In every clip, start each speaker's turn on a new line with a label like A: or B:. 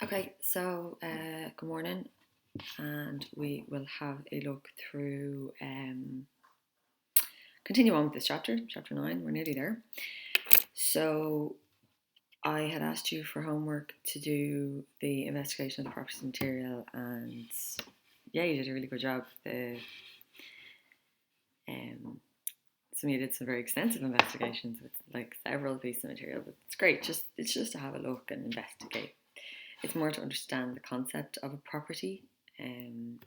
A: Okay, so good morning, and we will have a look through, continue on with this chapter, chapter 9, we're nearly there. So I had asked you for homework to do the investigation of the properties of material, and yeah, you did a really good job. Some of you did some very extensive investigations with like several pieces of material, but it's great. It's just to have a look and investigate. It's more to understand the concept of a property. Um,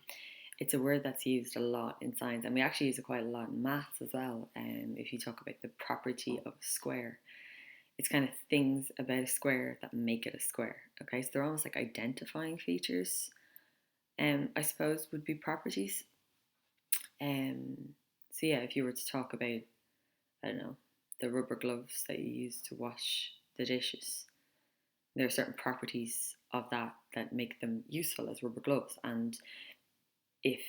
A: it's a word that's used a lot in science, and we actually use it quite a lot in maths as well. If you talk about the property of a square, it's kind of things about a square that make it a square. Okay, so they're almost like identifying features. I suppose would be properties. Um, so yeah, if you were to talk about, I don't know, the rubber gloves that you use to wash the dishes, there are certain properties of that make them useful as rubber gloves, and if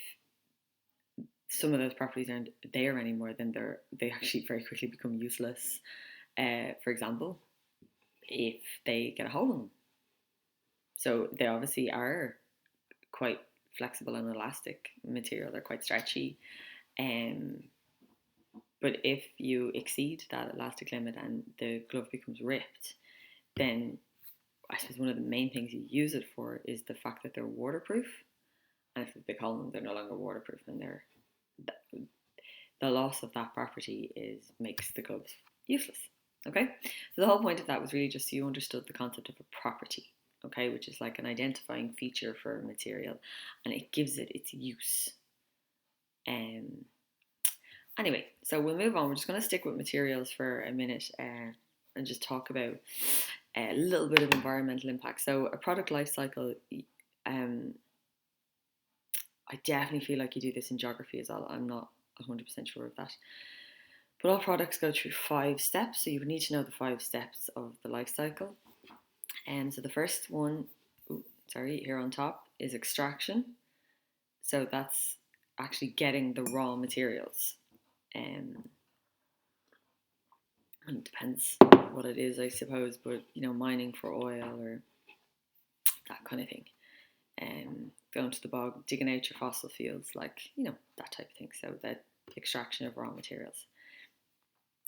A: some of those properties aren't there anymore, then they actually very quickly become useless. For example, if they get a hole in them, so they obviously are quite flexible and elastic material. They're quite stretchy, um, but if you exceed that elastic limit and the glove becomes ripped, then I suppose one of the main things you use it for is the fact that they're waterproof. And if they call them, they're no longer waterproof, and the loss of that property makes the gloves useless. Okay, so the whole point of that was really just so you understood the concept of a property. Okay, which is like an identifying feature for a material, and it gives it its use. Um. Anyway, so we'll move on. We're just going to stick with materials for a minute and just talk about a little bit of environmental impact. So a product life cycle. Um, I definitely feel like you do this in geography as well. I'm not 100% sure of that. But all products go through 5 steps, so you would need to know the 5 steps of the life cycle. So the first one, here on top, is extraction. So that's actually getting the raw materials. And it depends what it is, I suppose, but mining for oil or that kind of thing. Going to the bog, digging out your fossil fuels, like that type of thing. So that extraction of raw materials.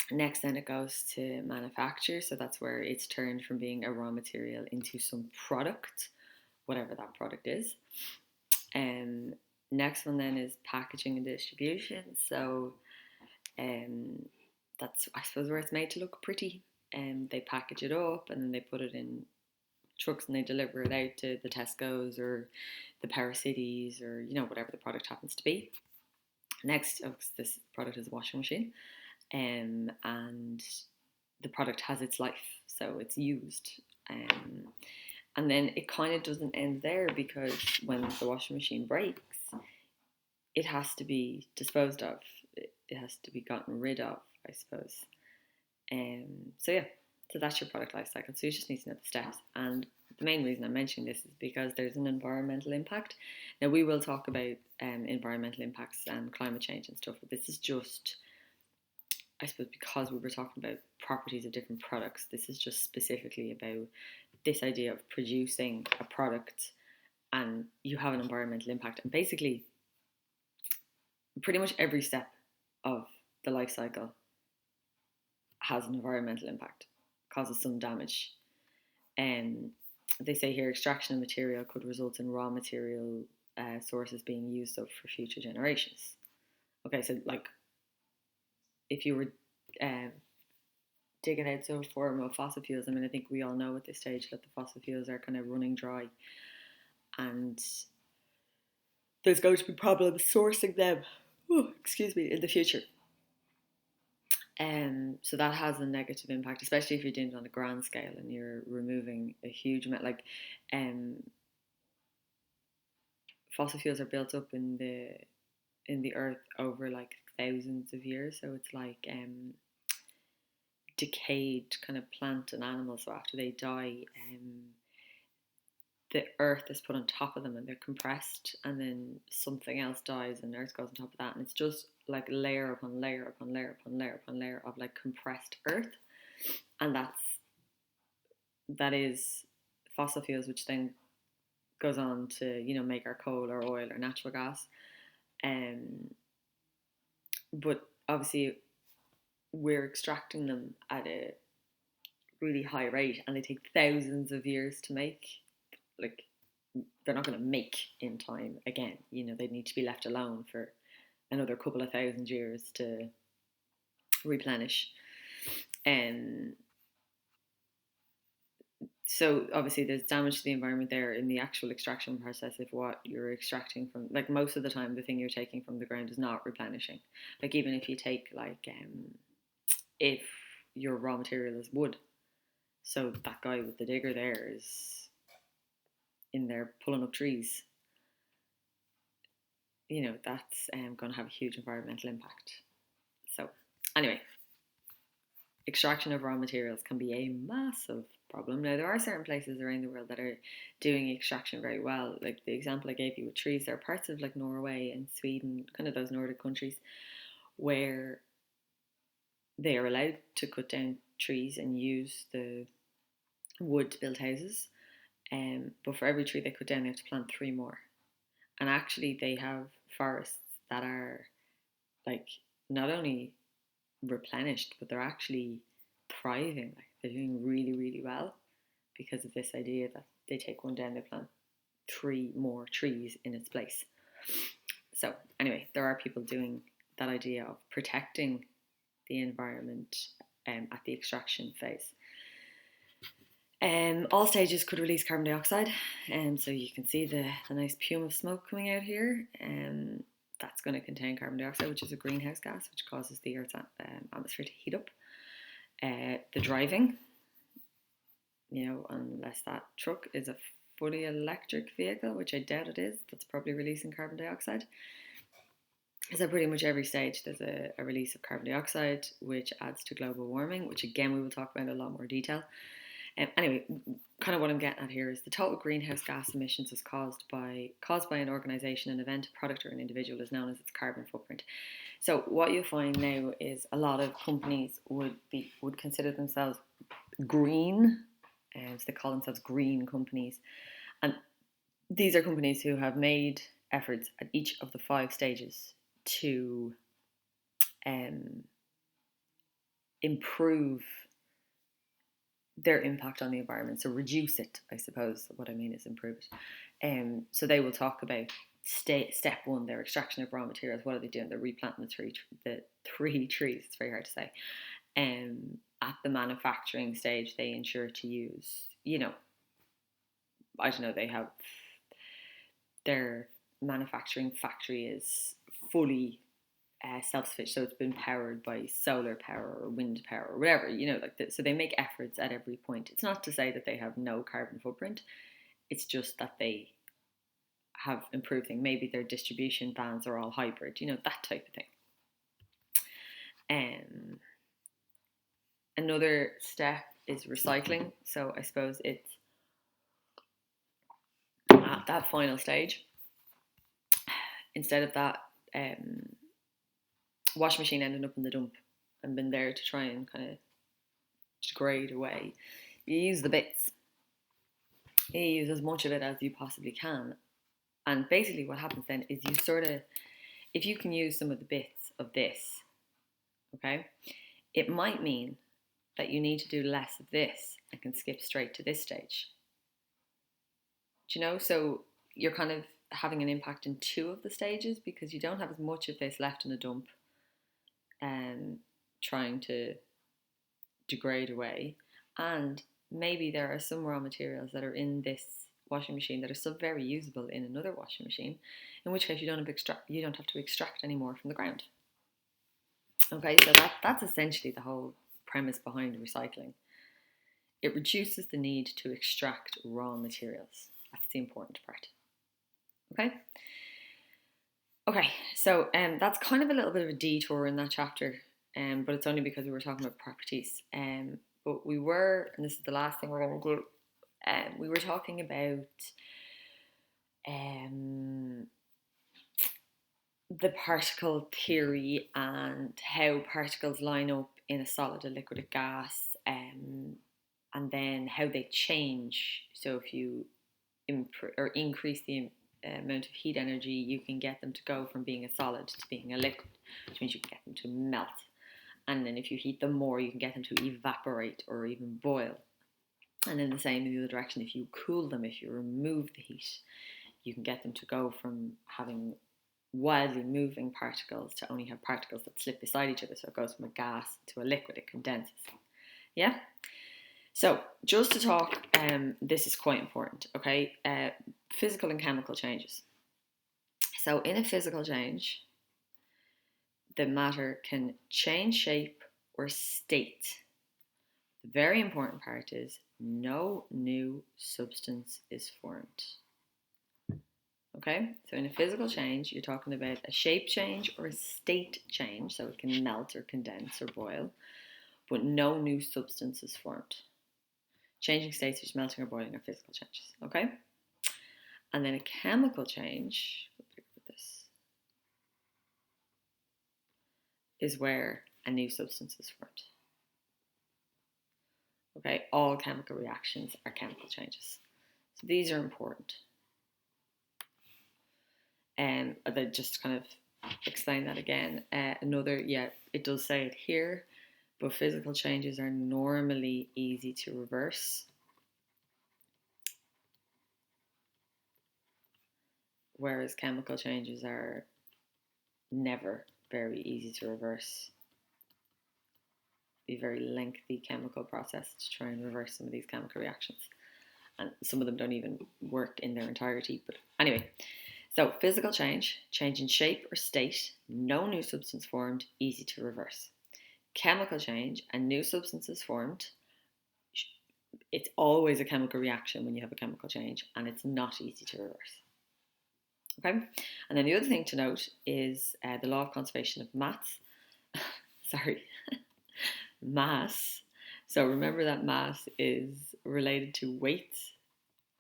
A: Next, then it goes to manufacture. So that's where it's turned from being a raw material into some product, whatever that product is. Next one then is packaging and distribution. So that's, I suppose, where it's made to look pretty. They package it up and then they put it in trucks and they deliver it out to the Tesco's or the Power Cities or whatever the product happens to be. Next, this product is a washing machine. And the product has its life, so it's used. And then it kind of doesn't end there, because when the washing machine breaks, it has to be disposed of. It has to be gotten rid of, I suppose. So yeah, so that's your product life cycle. So you just need to know the steps. And the main reason I'm mentioning this is because there's an environmental impact. Now we will talk about environmental impacts and climate change and stuff, but this is just, I suppose, because we were talking about properties of different products, this is just specifically about this idea of producing a product and you have an environmental impact. And basically, pretty much every step of the life cycle has an environmental impact, causes some damage. And they say here extraction of material could result in raw material sources being used up for future generations. Okay, so like if you were digging out some form of fossil fuels, I mean, I think we all know at this stage that the fossil fuels are kind of running dry, and there's going to be problems sourcing them, in the future. So that has a negative impact, especially if you're doing it on a grand scale and you're removing a huge amount. Like, fossil fuels are built up in the earth over like thousands of years, so it's like decayed kind of plant and animals. So after they die, the earth is put on top of them and they're compressed, and then something else dies and earth goes on top of that, and it's just like layer upon layer upon layer upon layer upon layer of like compressed earth. And that is fossil fuels, which then goes on to, you know, make our coal or oil or natural gas. But obviously we're extracting them at a really high rate, and they take thousands of years to make. Like, they're not going to make in time again. You know, they need to be left alone for another couple of thousand years to replenish. And so obviously there's damage to the environment there in the actual extraction process of what you're extracting from. Like, most of the time the thing you're taking from the ground is not replenishing. Like, even if you take, like, if your raw material is wood, so that guy with the digger there is in there pulling up trees, you know, that's going to have a huge environmental impact. So anyway, extraction of raw materials can be a massive problem. Now, there are certain places around the world that are doing extraction very well. Like the example I gave you with trees, there are parts of like Norway and Sweden, kind of those Nordic countries, where they are allowed to cut down trees and use the wood to build houses. But for every tree they cut down, they have to plant 3 more. And actually, they have forests that are like not only replenished, but they're actually thriving. Like, they're doing really, really well because of this idea that they take one down, they plant 3 more trees in its place. So anyway, there are people doing that idea of protecting the environment at the extraction phase. All stages could release carbon dioxide, so you can see the nice plume of smoke coming out here. That's going to contain carbon dioxide, which is a greenhouse gas, which causes the Earth's atmosphere to heat up. The driving, you know, unless that truck is a fully electric vehicle, which I doubt it is, that's probably releasing carbon dioxide. So pretty much every stage there's a release of carbon dioxide, which adds to global warming, which again we will talk about in a lot more detail. Anyway, kind of what I'm getting at here is the total greenhouse gas emissions is caused by an organisation, an event, a product, or an individual is known as its carbon footprint. So what you'll find now is a lot of companies would consider themselves green, and so they call themselves green companies. And these are companies who have made efforts at each of the 5 stages to improve their impact on the environment. So reduce it, I suppose. What I mean is improve it. So they will talk about step 1, their extraction of raw materials. What are they doing? They're replanting the 3 trees. It's very hard to say. At the manufacturing stage, they ensure to use, you know, I don't know, they have their manufacturing factory is fully self-sufficient, so it's been powered by solar power or wind power or whatever, you know, like that. So they make efforts at every point. It's not to say that they have no carbon footprint, it's just that they have improved things. Maybe their distribution vans are all hybrid, you know, that type of thing. Another step is recycling. So I suppose it's at that final stage, instead of that washing machine ending up in the dump and been there to try and kind of degrade away, you use the bits. You use as much of it as you possibly can. And basically what happens then is you sort of, if you can use some of the bits of this, okay, it might mean that you need to do less of this and can skip straight to this stage. Do you know? So you're kind of having an impact in 2 of the stages because you don't have as much of this left in the dump and trying to degrade away. And maybe there are some raw materials that are in this washing machine that are still very usable in another washing machine, in which case you don't have to extract any more from the ground. Okay, so that's essentially the whole premise behind recycling. It reduces the need to extract raw materials. That's the important part. Okay, so that's kind of a little bit of a detour in that chapter, but it's only because we were talking about properties. But we were, and this is the last thing we're going to do, we were talking about the particle theory and how particles line up in a solid, a liquid, a gas, and then how they change. So if you increase the amount of heat energy, you can get them to go from being a solid to being a liquid, which means you can get them to melt. And then if you heat them more, you can get them to evaporate or even boil. And then the same in the other direction, if you cool them, if you remove the heat, you can get them to go from having wildly moving particles to only have particles that slip beside each other. So it goes from a gas to a liquid, it condenses. Yeah? So just to talk, this is quite important, okay? Physical and chemical changes. So in a physical change, the matter can change shape or state. The very important part is no new substance is formed. Okay, so in a physical change, you're talking about a shape change or a state change, so it can melt or condense or boil, but no new substance is formed. Changing states, such as melting or boiling, are physical changes. Okay, and then a chemical change, this is where a new substance is formed. Okay, all chemical reactions are chemical changes. So these are important. And just kind of explain that again. It does say it here, but physical changes are normally easy to reverse, whereas chemical changes are never very easy to reverse. Be a very lengthy chemical process to try and reverse some of these chemical reactions, and some of them don't even work in their entirety. But anyway, so physical change in shape or state, no new substance formed, easy to reverse. Chemical change, a new substance is formed. It's always a chemical reaction when you have a chemical change, and it's not easy to reverse. Okay, and then the other thing to note is the law of conservation of mass. Mass. So remember that mass is related to weight.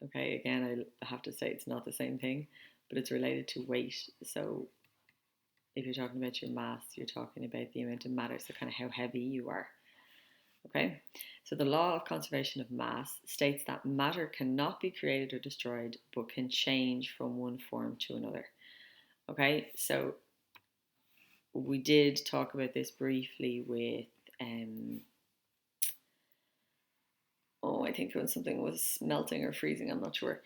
A: Okay, again, I have to say it's not the same thing, but it's related to weight. So if you're talking about your mass, you're talking about the amount of matter, so kind of how heavy you are. Okay, so the law of conservation of mass states that matter cannot be created or destroyed, but can change from one form to another. Okay, so we did talk about this briefly with, I think when something was melting or freezing, I'm not sure.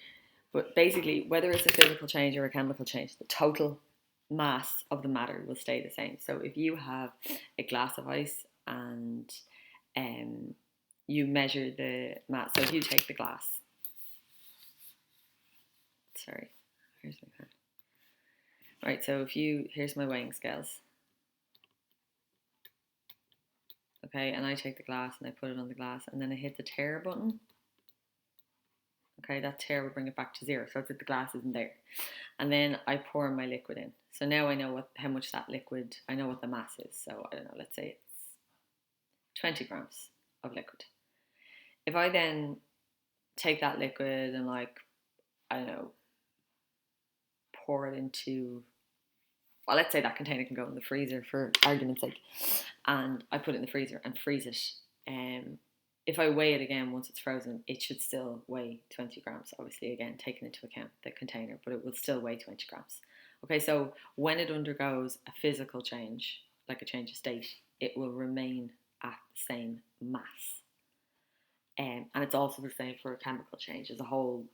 A: But basically, whether it's a physical change or a chemical change, the total mass of the matter will stay the same. So if you have a glass of ice and you measure the mass, so if you take the glass, here's my pen. Right, so here's my weighing scales. Okay, and I take the glass and I put it on the glass, and then I hit the tare button. Okay, that tare will bring it back to zero, so it's that the glass isn't there. And then I pour my liquid in. So now I know how much that liquid, I know what the mass is. So I don't know, let's say it's 20 grams of liquid. If I then take that liquid and pour it into, well, let's say that container can go in the freezer for argument's sake, and I put it in the freezer and freeze it. If I weigh it again once it's frozen, it should still weigh 20 grams, obviously, again, taking into account the container, but it will still weigh 20 grams. Okay, so when it undergoes a physical change, like a change of state, it will remain at the same mass. And it's also the same for a chemical change. There's a whole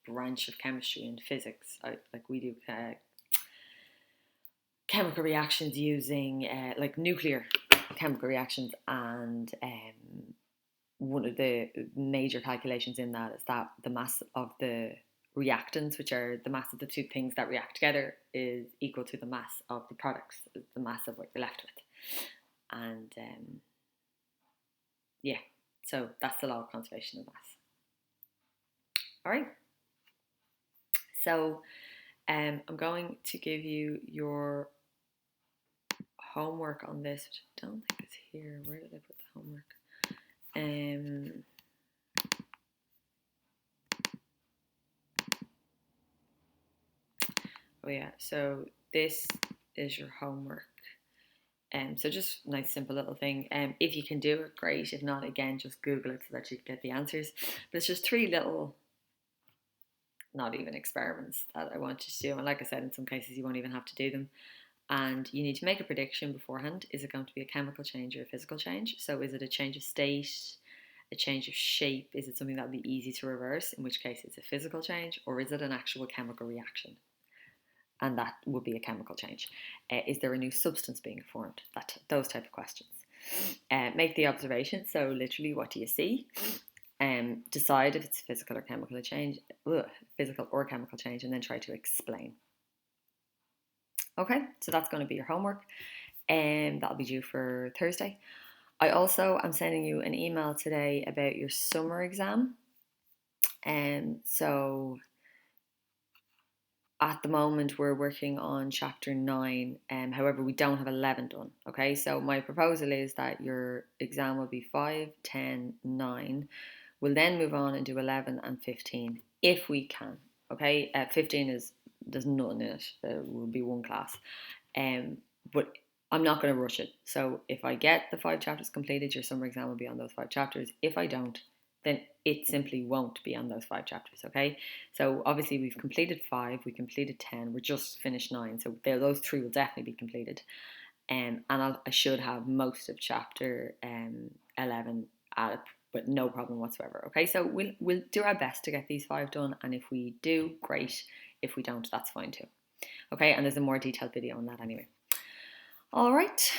A: branch of chemistry and physics. We do chemical reactions using nuclear chemical reactions, and one of the major calculations in that is that the mass of the reactants, which are the mass of the two things that react together, is equal to the mass of the products, the mass of what you're left with. And so that's the law of conservation of mass. All right. So I'm going to give you your homework on this, which I don't think is here. Where did I put the homework? So this is your homework. So just a nice simple little thing. If you can do it, great. If not, again, just Google it so that you can get the answers. But it's just 3 little not even experiments that I want you to do. And like I said, in some cases you won't even have to do them. And you need to make a prediction beforehand. Is it going to be a chemical change or a physical change? So is it a change of state, a change of shape? Is it something that would be easy to reverse, in which case it's a physical change, or is it an actual chemical reaction? And that would be a chemical change. Is there a new substance being formed? Those type of questions. Make the observation. So literally, what do you see? Decide if it's physical or chemical change, physical or chemical change, and then try to explain. Okay, so that's going to be your homework, and that'll be due for Thursday. I also am sending you an email today about your summer exam, and so at the moment we're working on chapter 9, however we don't have 11 done. Okay, so my proposal is that your exam will be 5, 10, 9. We'll then move on and do 11 and 15 if we can. Okay, 15 is, there's nothing in it, there will be one class, but I'm not going to rush it. So if I get the 5 chapters completed, your summer exam will be on those 5 chapters. If I don't, then it simply won't be on those 5 chapters. Okay, so obviously we've completed 5, we completed 10, we're just finished 9, so those 3 will definitely be completed, and I should have most of chapter 11 at, but no problem whatsoever. Okay, so we'll do our best to get these 5 done, and if we do, great. If we don't, that's fine too. Okay, and there's a more detailed video on that anyway. All right,